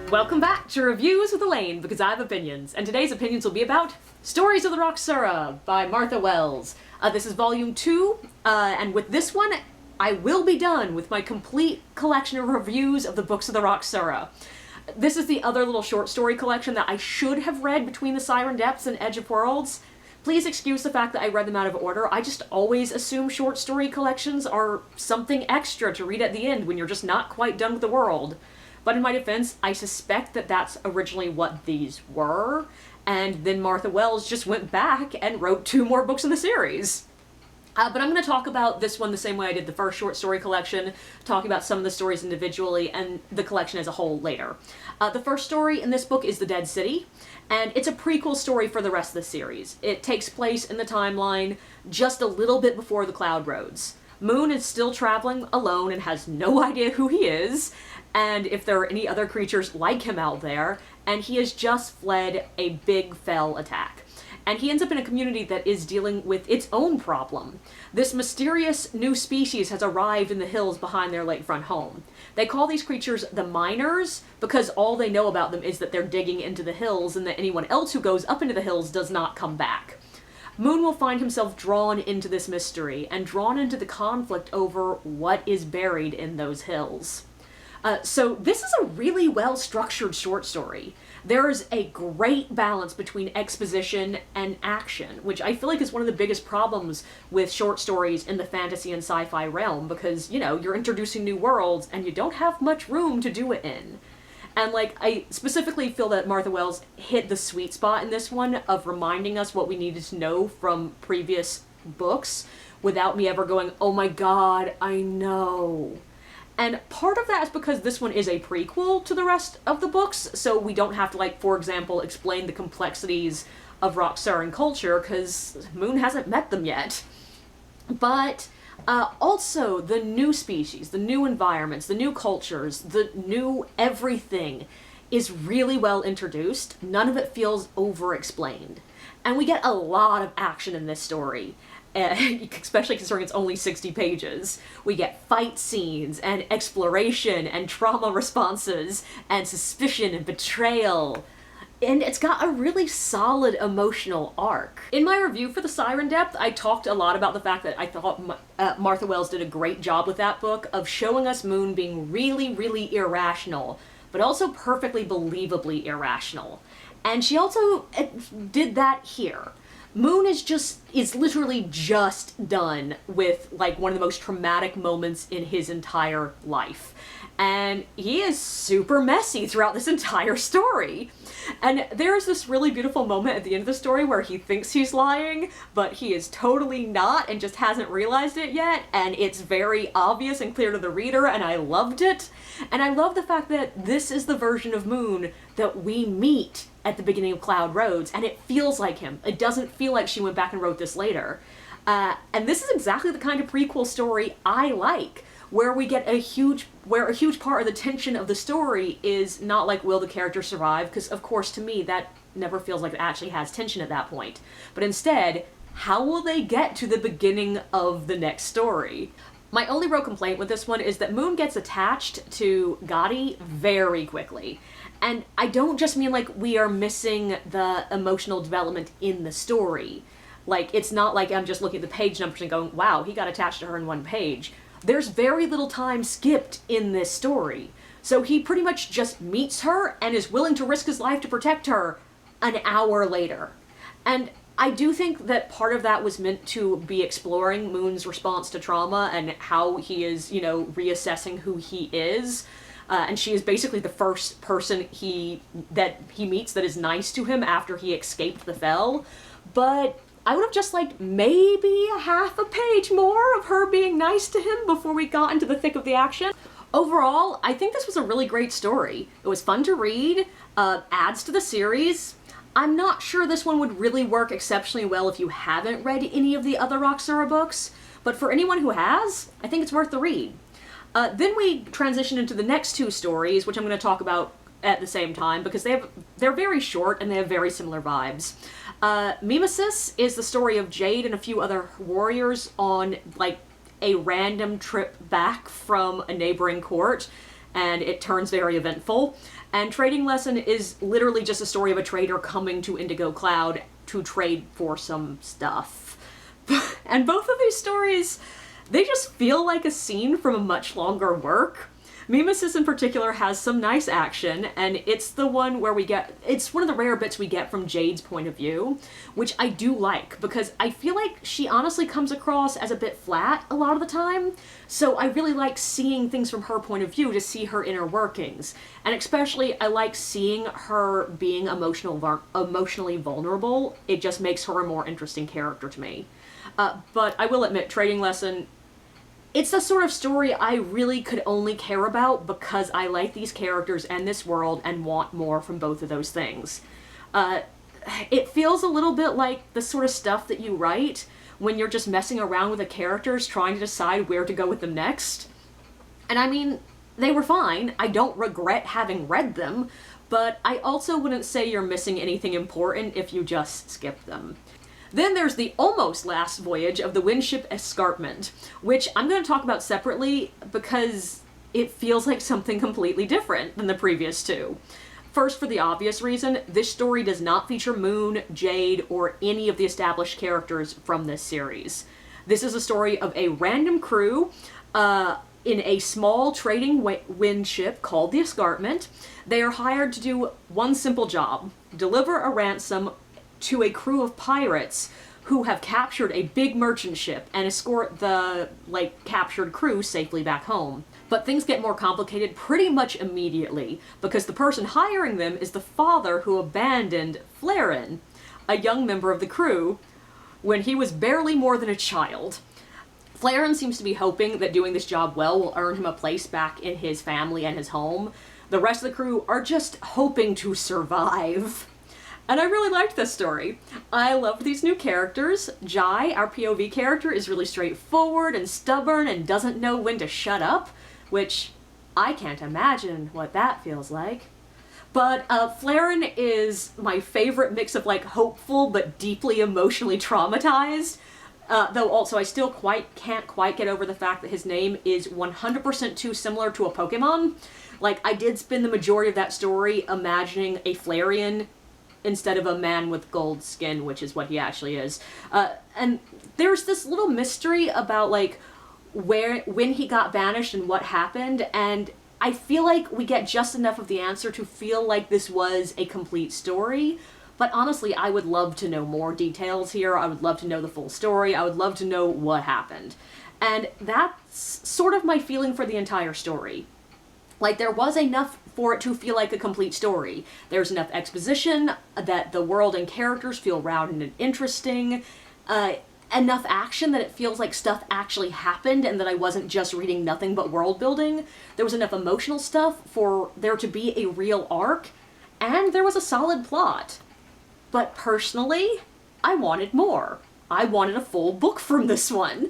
Welcome back to Reviews with Elaine, because I have opinions, and today's opinions will be about Stories of the Raksura by Martha Wells. This is volume 2, and with this one, I will be done with my complete collection of reviews of the books of the Raksura. This is the other little short story collection that I should have read between the Siren Depths and Edge of Worlds. Please excuse the fact that I read them out of order. I just always assume short story collections are something extra to read at the end when you're just not quite done with the world. But in my defense, I suspect that that's originally what these were, and then Martha Wells just went back and wrote 2 more books in the series. But I'm going to talk about this one the same way I did the first short story collection, talking about some of the stories individually and the collection as a whole later. The first story in this book is The Dead City, and it's a prequel story for the rest of the series. It takes place in the timeline just a little bit before the Cloud Roads. Moon is still traveling alone and has no idea who he is, and if there are any other creatures like him out there, and he has just fled a big fell attack. And he ends up in a community that is dealing with its own problem. This mysterious new species has arrived in the hills behind their lakefront home. They call these creatures the Miners because all they know about them is that they're digging into the hills and that anyone else who goes up into the hills does not come back. Moon will find himself drawn into this mystery and drawn into the conflict over what is buried in those hills. So this is a really well-structured short story. There's a great balance between exposition and action, which I feel like is one of the biggest problems with short stories in the fantasy and sci-fi realm, because, you know, you're introducing new worlds and you don't have much room to do it in. And, like, I specifically feel that Martha Wells hit the sweet spot in this one of reminding us what we needed to know from previous books without me ever going, oh my god, I know. And part of that is because this one is a prequel to the rest of the books, so we don't have to, like, for example, explain the complexities of Raksuran culture, because Moon hasn't met them yet. But also, the new species, the new environments, the new cultures, the new everything is really well introduced. None of it feels over-explained. And we get a lot of action in this story. Especially considering it's only 60 pages. We get fight scenes, and exploration, and trauma responses, and suspicion and betrayal. And it's got a really solid emotional arc. In my review for the Siren Depth, I talked a lot about the fact that I thought Martha Wells did a great job with that book of showing us Moon being really, really irrational, but also perfectly believably irrational. And she also did that here. Moon is literally just done with, like, one of the most traumatic moments in his entire life. And he is super messy throughout this entire story. And there's this really beautiful moment at the end of the story where he thinks he's lying, but he is totally not and just hasn't realized it yet, and it's very obvious and clear to the reader, and I loved it. And I love the fact that this is the version of Moon that we meet at the beginning of Cloud Roads, and it feels like him. It doesn't feel like she went back and wrote this later. And this is exactly the kind of prequel story I like, where we get a huge part of the tension of the story is not like, will the character survive? Because, of course, to me, that never feels like it actually has tension at that point. But instead, how will they get to the beginning of the next story? My only real complaint with this one is that Moon gets attached to Gotti very quickly. And I don't just mean, like, we are missing the emotional development in the story. Like, it's not like I'm just looking at the page numbers and going, wow, he got attached to her in one page. There's very little time skipped in this story. So he pretty much just meets her and is willing to risk his life to protect her an hour later. And I do think that part of that was meant to be exploring Moon's response to trauma and how he is, you know, reassessing who he is. And she is basically the first person that he meets that is nice to him after he escaped the fell. But I would have just liked maybe a half a page more of her being nice to him before we got into the thick of the action. Overall, I think this was a really great story. It was fun to read, adds to the series. I'm not sure this one would really work exceptionally well if you haven't read any of the other Raksura books, but for anyone who has, I think it's worth the read. Then we transition into the next 2 stories, which I'm going to talk about at the same time, because they're very short and they have very similar vibes. Mimesis is the story of Jade and a few other warriors on, like, a random trip back from a neighboring court, and it turns very eventful. And Trading Lesson is literally just a story of a trader coming to Indigo Cloud to trade for some stuff. And both of these stories, they just feel like a scene from a much longer work. Mimesis in particular has some nice action, and it's the one where it's one of the rare bits we get from Jade's point of view, which I do like, because I feel like she honestly comes across as a bit flat a lot of the time, so I really like seeing things from her point of view to see her inner workings. And especially, I like seeing her being emotionally vulnerable. It just makes her a more interesting character to me. But I will admit, Trading Lesson, it's the sort of story I really could only care about because I like these characters and this world and want more from both of those things. It feels a little bit like the sort of stuff that you write when you're just messing around with the characters trying to decide where to go with them next. And I mean, they were fine. I don't regret having read them, but I also wouldn't say you're missing anything important if you just skip them. Then there's the almost last voyage of the Windship Escarpment, which I'm going to talk about separately because it feels like something completely different than the previous two. First, for the obvious reason, this story does not feature Moon, Jade, or any of the established characters from this series. This is a story of a random crew in a small trading wind ship called the Escarpment. They are hired to do one simple job: deliver a ransom to a crew of pirates who have captured a big merchant ship and escort the, captured crew safely back home. But things get more complicated pretty much immediately, because the person hiring them is the father who abandoned Flaren, a young member of the crew, when he was barely more than a child. Flaren seems to be hoping that doing this job well will earn him a place back in his family and his home. The rest of the crew are just hoping to survive. And I really liked this story. I loved these new characters. Jai, our POV character, is really straightforward and stubborn and doesn't know when to shut up, which I can't imagine what that feels like. But Flaren is my favorite mix of hopeful but deeply emotionally traumatized. Though also I still can't quite get over the fact that his name is 100% too similar to a Pokemon. I did spend the majority of that story imagining a Flareon instead of a man with gold skin, which is what he actually is. And there's this little mystery about, when he got banished and what happened, and I feel like we get just enough of the answer to feel like this was a complete story. But honestly, I would love to know more details here. I would love to know the full story. I would love to know what happened. And that's sort of my feeling for the entire story. There was enough for it to feel like a complete story. There's enough exposition that the world and characters feel rounded and interesting. Enough action that it feels like stuff actually happened and that I wasn't just reading nothing but world building. There was enough emotional stuff for there to be a real arc. And there was a solid plot. But personally, I wanted more. I wanted a full book from this one.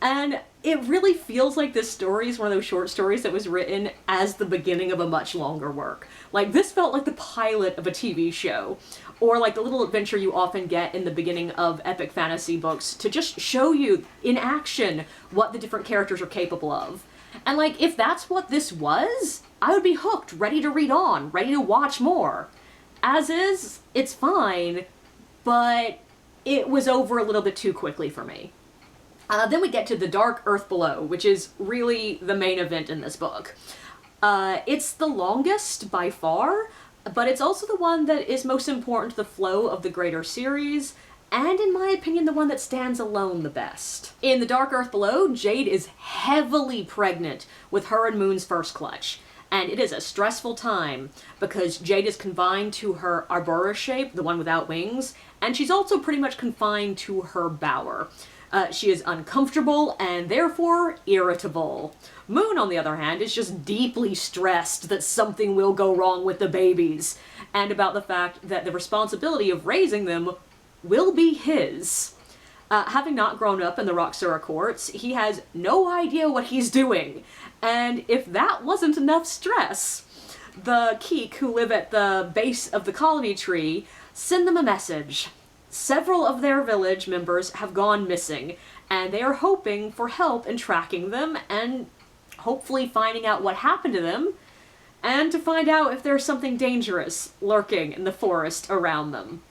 And it really feels like this story is one of those short stories that was written as the beginning of a much longer work. This felt like the pilot of a TV show, or the little adventure you often get in the beginning of epic fantasy books to just show you in action what the different characters are capable of. And if that's what this was, I would be hooked, ready to read on, ready to watch more. As is, it's fine, but it was over a little bit too quickly for me. Then we get to The Dark Earth Below, which is really the main event in this book. It's the longest by far, but it's also the one that is most important to the flow of the greater series, and in my opinion, the one that stands alone the best. In The Dark Earth Below, Jade is heavily pregnant with her and Moon's first clutch. And it is a stressful time, because Jade is confined to her Arboreus shape, the one without wings, and she's also pretty much confined to her bower. She is uncomfortable and therefore irritable. Moon, on the other hand, is just deeply stressed that something will go wrong with the babies, and about the fact that the responsibility of raising them will be his. Having not grown up in the Raksura courts, he has no idea what he's doing, and if that wasn't enough stress, the Keek, who live at the base of the colony tree, send them a message. Several of their village members have gone missing, and they are hoping for help in tracking them and hopefully finding out what happened to them, and to find out if there's something dangerous lurking in the forest around them.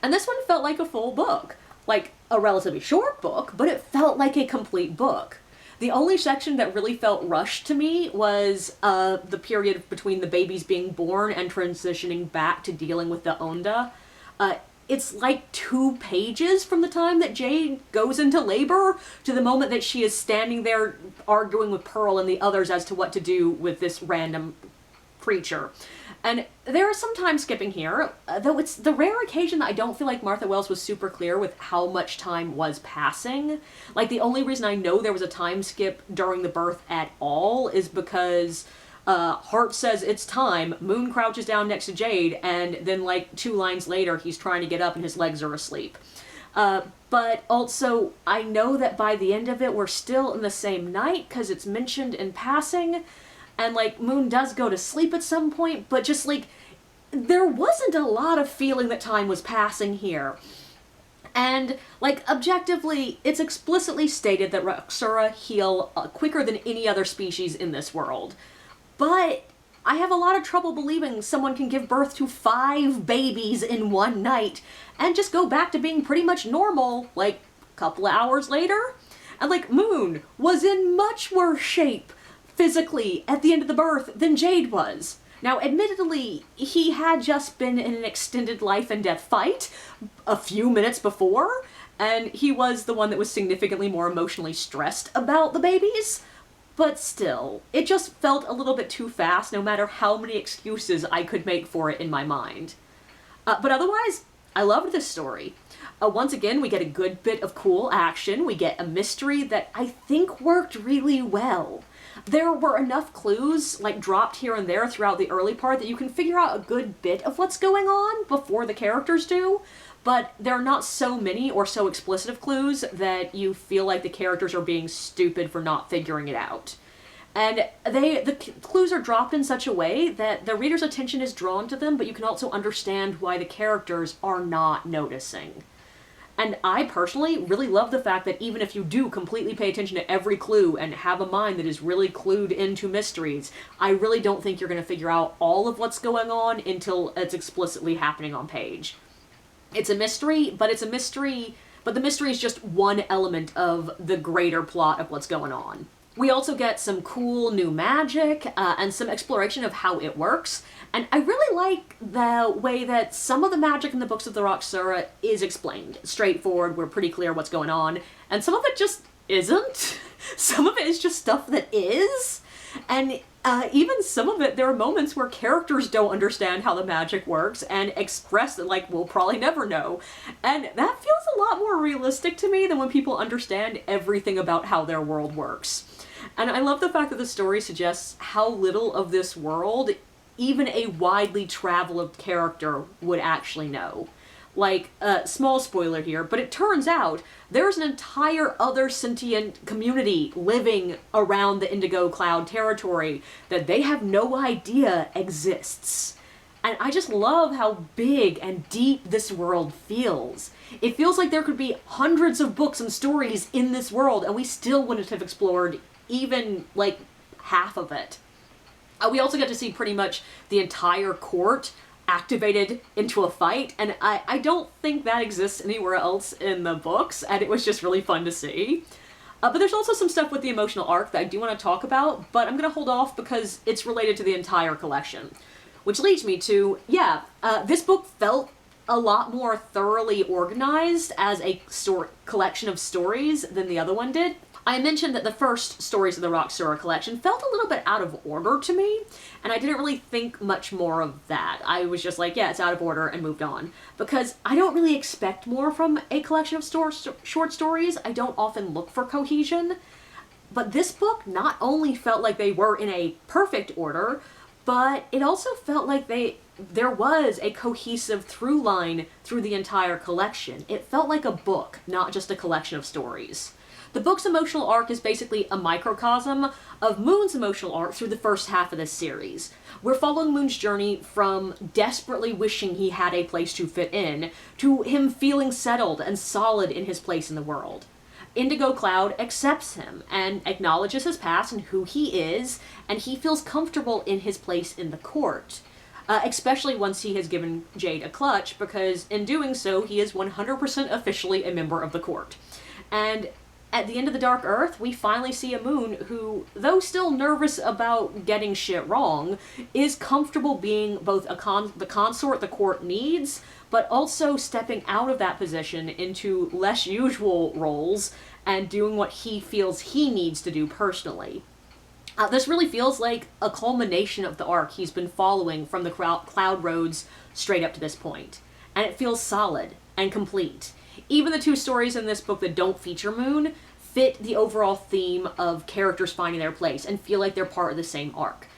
And this one felt like a full book. Like, a relatively short book, but it felt like a complete book. The only section that really felt rushed to me was the period between the babies being born and transitioning back to dealing with the Onda. It's like 2 pages from the time that Jade goes into labor to the moment that she is standing there arguing with Pearl and the others as to what to do with this random creature. And there is some time skipping here, though it's the rare occasion that I don't feel like Martha Wells was super clear with how much time was passing. Like, the only reason I know there was a time skip during the birth at all is because Hart says it's time, Moon crouches down next to Jade, and then like 2 lines later he's trying to get up and his legs are asleep. But also, I know that by the end of it we're still in the same night, because it's mentioned in passing. And, like, Moon does go to sleep at some point, but just, like, there wasn't a lot of feeling that time was passing here. And, like, objectively, it's explicitly stated that Raksura heal quicker than any other species in this world. But I have a lot of trouble believing someone can give birth to 5 babies in one night and just go back to being pretty much normal, like, a couple of hours later. And, like, Moon was in much worse shape physically at the end of the birth than Jade was. Now, admittedly, he had just been in an extended life and death fight a few minutes before, and he was the one that was significantly more emotionally stressed about the babies. But still, it just felt a little bit too fast, no matter how many excuses I could make for it in my mind. But otherwise, I loved this story. Once again, we get a good bit of cool action. We get a mystery that I think worked really well. There were enough clues, like, dropped here and there throughout the early part that you can figure out a good bit of what's going on before the characters do, but there are not so many or so explicit of clues that you feel like the characters are being stupid for not figuring it out. And the clues are dropped in such a way that the reader's attention is drawn to them, but you can also understand why the characters are not noticing. And I personally really love the fact that even if you do completely pay attention to every clue and have a mind that is really clued into mysteries, I really don't think you're going to figure out all of what's going on until it's explicitly happening on page. It's a mystery, but the mystery is just one element of the greater plot of what's going on. We also get some cool new magic and some exploration of how it works. And I really like the way that some of the magic in the books of the Raksura is explained. Straightforward, we're pretty clear what's going on. And some of it just isn't. Some of it is just stuff that is. And even some of it, there are moments where characters don't understand how the magic works and express it like, we'll probably never know. And that feels a lot more realistic to me than when people understand everything about how their world works. And I love the fact that the story suggests how little of this world even a widely traveled character would actually know. Like, small spoiler here, but it turns out there's an entire other sentient community living around the Indigo Cloud territory that they have no idea exists. And I just love how big and deep this world feels. It feels like there could be hundreds of books and stories in this world, and we still wouldn't have explored even, like, half of it. We also get to see pretty much the entire court activated into a fight, and I don't think that exists anywhere else in the books, and it was just really fun to see. But there's also some stuff with the emotional arc that I do want to talk about, but I'm going to hold off because it's related to the entire collection. Which leads me to, this book felt a lot more thoroughly organized as a collection of stories than the other one did. I mentioned that the first stories of the Raksura collection felt a little bit out of order to me, and I didn't really think much more of that. I was just like, yeah, it's out of order, and moved on. Because I don't really expect more from a collection of short stories. I don't often look for cohesion. But this book not only felt like they were in a perfect order, but it also felt like there was a cohesive through line through the entire collection. It felt like a book, not just a collection of stories. The book's emotional arc is basically a microcosm of Moon's emotional arc through the first half of this series. We're following Moon's journey from desperately wishing he had a place to fit in, to him feeling settled and solid in his place in the world. Indigo Cloud accepts him and acknowledges his past and who he is, and he feels comfortable in his place in the court. Especially once he has given Jade a clutch, because in doing so, he is 100% officially a member of the court. And at the end of the Dark Earth, we finally see a Moon who, though still nervous about getting shit wrong, is comfortable being both the consort the court needs, but also stepping out of that position into less usual roles and doing what he feels he needs to do personally. This really feels like a culmination of the arc he's been following from the Cloud Roads straight up to this point. And it feels solid and complete. Even the two stories in this book that don't feature Moon fit the overall theme of characters finding their place and feel like they're part of the same arc.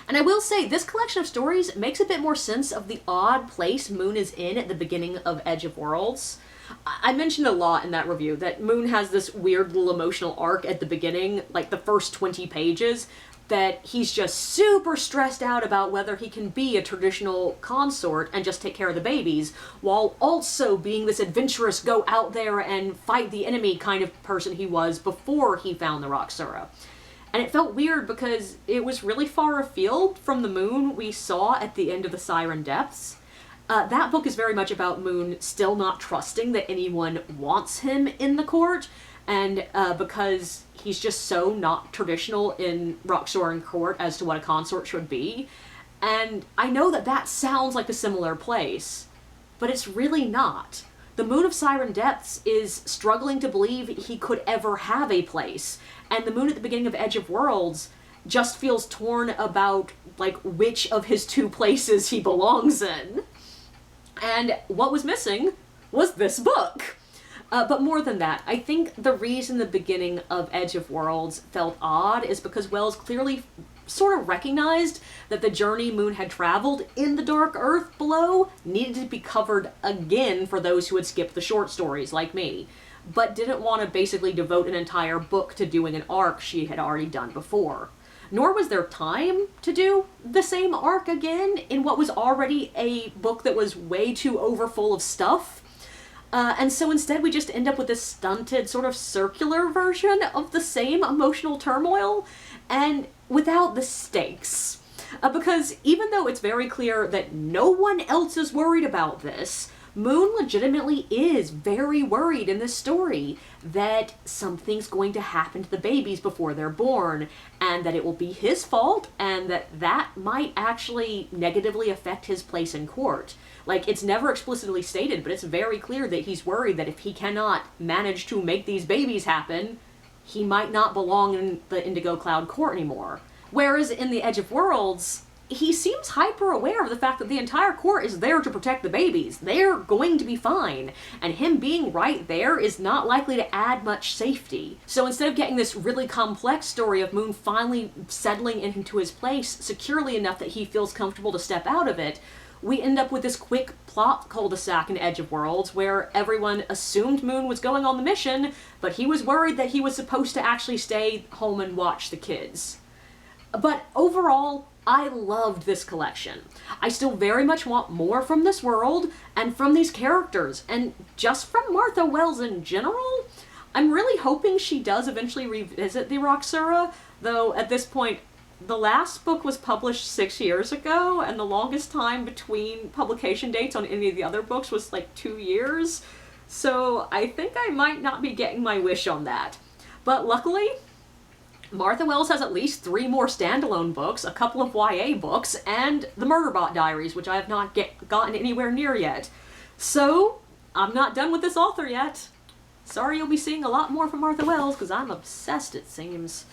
And I will say, this collection of stories makes a bit more sense of the odd place Moon is in at the beginning of Edge of Worlds. I mentioned a lot in that review that Moon has this weird little emotional arc at the beginning, like the first 20 pages, that he's just super stressed out about whether he can be a traditional consort and just take care of the babies, while also being this adventurous, go out there and fight the enemy kind of person he was before he found the Raksura. And it felt weird because it was really far afield from the Moon we saw at the end of the Siren Depths. That book is very much about Moon still not trusting that anyone wants him in the court, and because he's just so not traditional in Raksuran court as to what a consort should be. And I know that that sounds like a similar place, but it's really not. The Moon of Siren Depths is struggling to believe he could ever have a place, and the Moon at the beginning of Edge of Worlds just feels torn about, like, which of his two places he belongs in. And what was missing was this book. But more than that, I think the reason the beginning of Edge of Worlds felt odd is because Wells clearly sort of recognized that the journey Moon had traveled in the Dark Earth below needed to be covered again for those who had skipped the short stories, like me, but didn't want to basically devote an entire book to doing an arc she had already done before. Nor was there time to do the same arc again in what was already a book that was way too overfull of stuff. And so instead we just end up with this stunted, sort of circular version of the same emotional turmoil, and without the stakes. Because even though it's very clear that no one else is worried about this, Moon legitimately is very worried in this story that something's going to happen to the babies before they're born, and that it will be his fault, and that might actually negatively affect his place in court. Like, it's never explicitly stated, but it's very clear that he's worried that if he cannot manage to make these babies happen, he might not belong in the Indigo Cloud court anymore. Whereas in the Edge of Worlds, he seems hyper-aware of the fact that the entire court is there to protect the babies. They're going to be fine, and him being right there is not likely to add much safety. So instead of getting this really complex story of Moon finally settling into his place securely enough that he feels comfortable to step out of it, we end up with this quick plot cul-de-sac in Edge of Worlds where everyone assumed Moon was going on the mission, but he was worried that he was supposed to actually stay home and watch the kids. But overall, I loved this collection. I still very much want more from this world, and from these characters, and just from Martha Wells in general. I'm really hoping she does eventually revisit the Raksura, though at this point, the last book was published 6 years ago, and the longest time between publication dates on any of the other books was like 2 years, so I think I might not be getting my wish on that. But luckily, Martha Wells has at least 3 more standalone books, a couple of YA books, and the Murderbot Diaries, which I have not gotten anywhere near yet. So, I'm not done with this author yet. Sorry you'll be seeing a lot more from Martha Wells, because I'm obsessed, it seems.